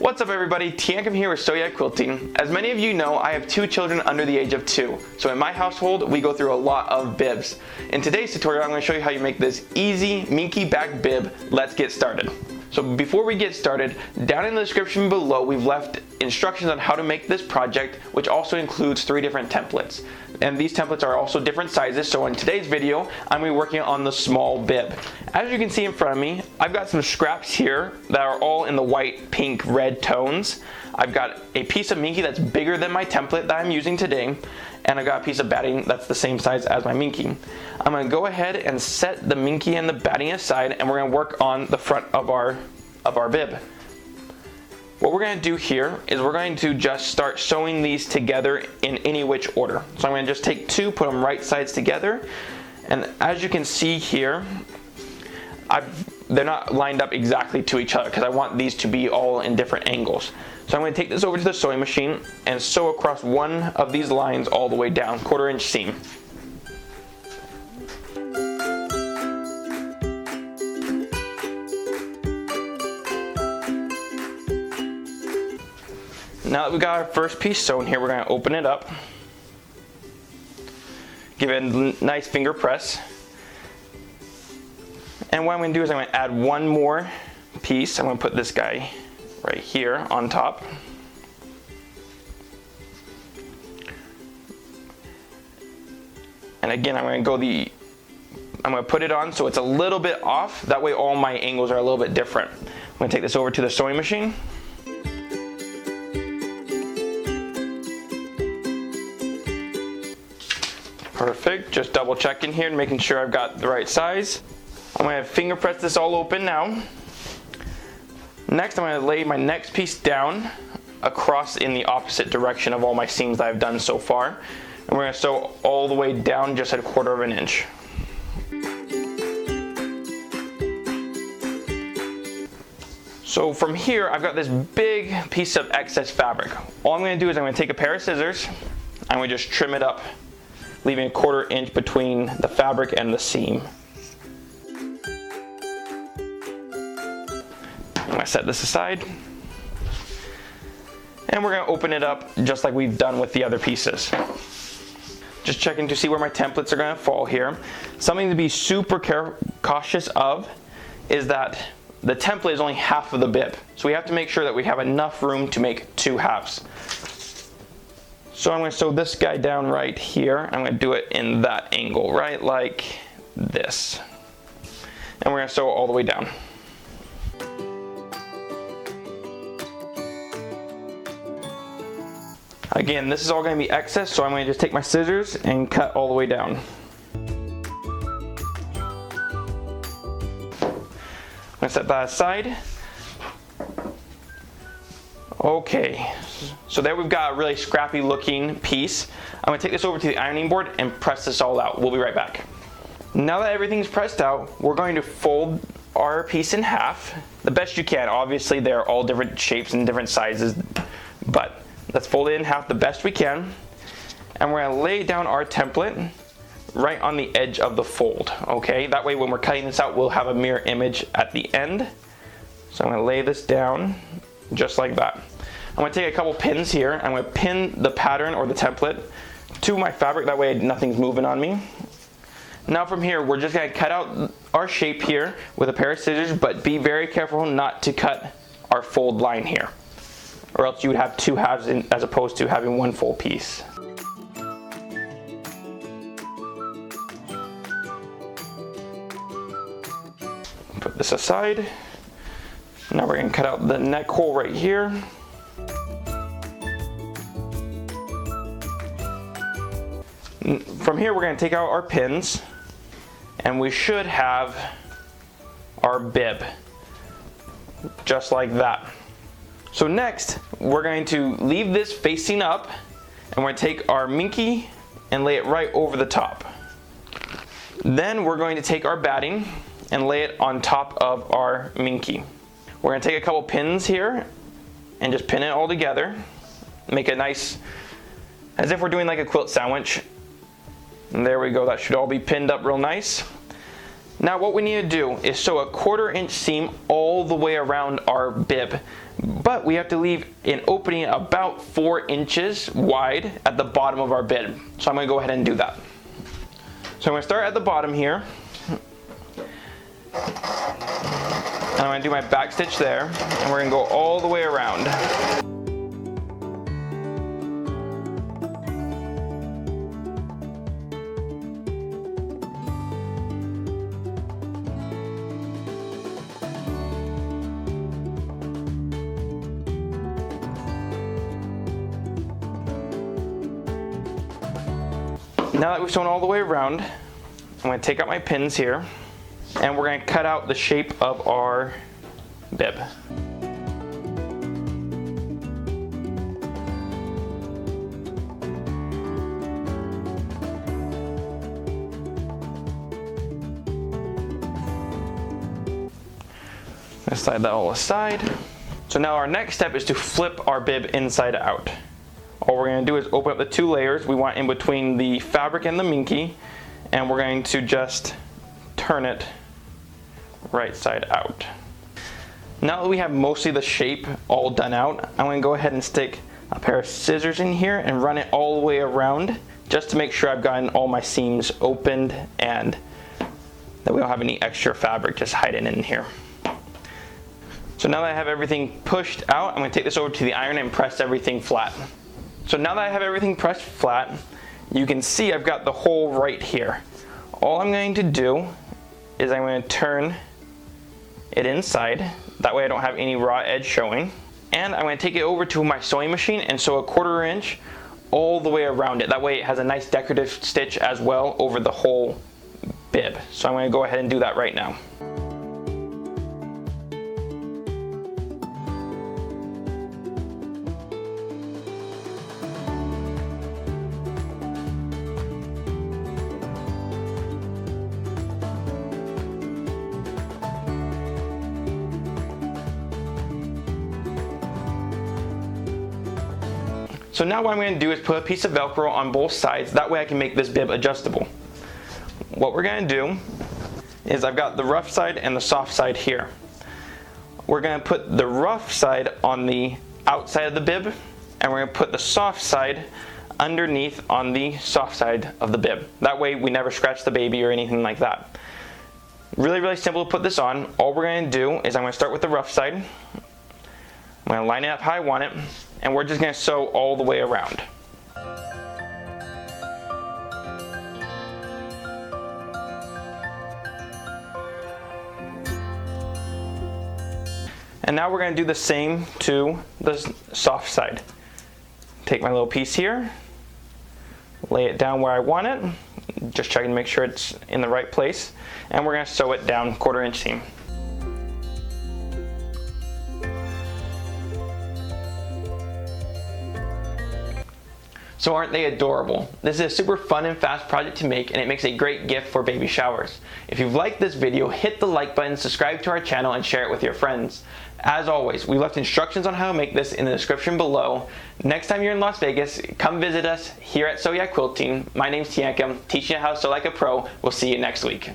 What's up everybody, Teancum here with Sew Yeah Quilting. As many of you know, I have 2 children under the age of 2. So in my household, we go through a lot of bibs. In today's tutorial, I'm going to show you how you make this easy minky back bib. Let's get started. So before we get started, down in the description below, we've left instructions on how to make this project, which also includes 3 different templates. And these templates are also different sizes, so in today's video, I'm going to be working on the small bib. As you can see in front of me, I've got some scraps here that are all in the white, pink, red tones. I've got a piece of minky that's bigger than my template that I'm using today, and I've got a piece of batting that's the same size as my minky. I'm going to go ahead and set the minky and the batting aside, and we're going to work on the front of our bib. What we're going to do here is we're going to just start sewing these together in any which order. So I'm going to just take 2, put them right sides together, and as you can see here, they're not lined up exactly to each other because I want these to be all in different angles. So I'm going to take this over to the sewing machine and sew across one of these lines all the way down, 1/4 inch seam. Now that we've got our first piece sewn here, we're going to open it up, give it a nice finger press, and what I'm going to do is I'm going to add one more piece. I'm going to put this guy right here on top. And again, I'm going to put it on so it's a little bit off, that way all my angles are a little bit different. I'm going to take this over to the sewing machine. Perfect, just double checking here and making sure I've got the right size. I'm going to finger press this all open now. Next, I'm going to lay my next piece down across in the opposite direction of all my seams that I've done so far. And we're going to sew all the way down just at 1/4 inch. So from here, I've got this big piece of excess fabric. All I'm going to do is I'm going to take a pair of scissors. I'm going to just trim it up, leaving 1/4 inch between the fabric and the seam. I'm going to set this aside. And we're going to open it up just like we've done with the other pieces. Just checking to see where my templates are going to fall here. Something to be super cautious of is that the template is only half of the bib. So we have to make sure that we have enough room to make 2 halves. So I'm going to sew this guy down right here. I'm going to do it in that angle, right like this. And we're going to sew all the way down. Again, this is all going to be excess, so I'm going to just take my scissors and cut all the way down. I'm going to set that aside. Okay, so there we've got a really scrappy looking piece. I'm going to take this over to the ironing board and press this all out. We'll be right back. Now that everything's pressed out, we're going to fold our piece in half the best you can. Obviously they're all different shapes and different sizes, but let's fold it in half the best we can. And we're going to lay down our template right on the edge of the fold. Okay, that way when we're cutting this out, we'll have a mirror image at the end. So I'm going to lay this down just like that. I'm going to take a couple pins here. I'm going to pin the pattern or the template to my fabric, that way nothing's moving on me. Now from here, we're just going to cut out our shape here with a pair of scissors, but be very careful not to cut our fold line here, or else you would have 2 halves as opposed to having 1 full piece. Put this aside. Now we're going to cut out the neck hole right here. From here, we're going to take out our pins, and we should have our bib just like that. So next, we're going to leave this facing up, and we're going to take our minky and lay it right over the top. Then we're going to take our batting and lay it on top of our minky. We're going to take a couple pins here and just pin it all together. Make it nice, as if we're doing like a quilt sandwich. And there we go, that should all be pinned up real nice. Now what we need to do is sew a 1/4 inch seam all the way around our bib, but we have to leave an opening about 4 inches wide at the bottom of our bib. So I'm going to go ahead and do that. So I'm going to start at the bottom here, and I'm going to do my back stitch there, and we're going to go all the way around. Now that we've sewn all the way around, I'm going to take out my pins here, and we're going to cut out the shape of our bib. Let's slide that all aside. So now our next step is to flip our bib inside out. All we're going to do is open up the 2 layers we want in between the fabric and the minky, and we're going to just turn it right side out. Now that we have mostly the shape all done out, I'm going to go ahead and stick a pair of scissors in here and run it all the way around, just to make sure I've gotten all my seams opened and that we don't have any extra fabric just hiding in here. So now that I have everything pushed out, I'm going to take this over to the iron and press everything flat. So now that I have everything pressed flat, you can see I've got the hole right here. All I'm going to do is I'm going to turn it inside. That way I don't have any raw edge showing. And I'm going to take it over to my sewing machine and sew a 1/4 inch all the way around it. That way it has a nice decorative stitch as well over the whole bib. So I'm going to go ahead and do that right now. So now what I'm going to do is put a piece of Velcro on both sides, that way I can make this bib adjustable. What we're going to do is I've got the rough side and the soft side here. We're going to put the rough side on the outside of the bib, and we're going to put the soft side underneath on the soft side of the bib. That way we never scratch the baby or anything like that. Really simple to put this on. All we're going to do is I'm going to start with the rough side. I'm going to line it up how I want it, and we're just going to sew all the way around. And now we're going to do the same to the soft side. Take my little piece here, lay it down where I want it, just checking to make sure it's in the right place, and we're going to sew it down 1/4 inch seam. So aren't they adorable? This is a super fun and fast project to make, and it makes a great gift for baby showers. If you've liked this video, hit the like button, subscribe to our channel, and share it with your friends. As always, we left instructions on how to make this in the description below. Next time you're in Las Vegas, come visit us here at Sew Yeah Quilting. My name's Teancum, teaching you how to sew like a pro. We'll see you next week.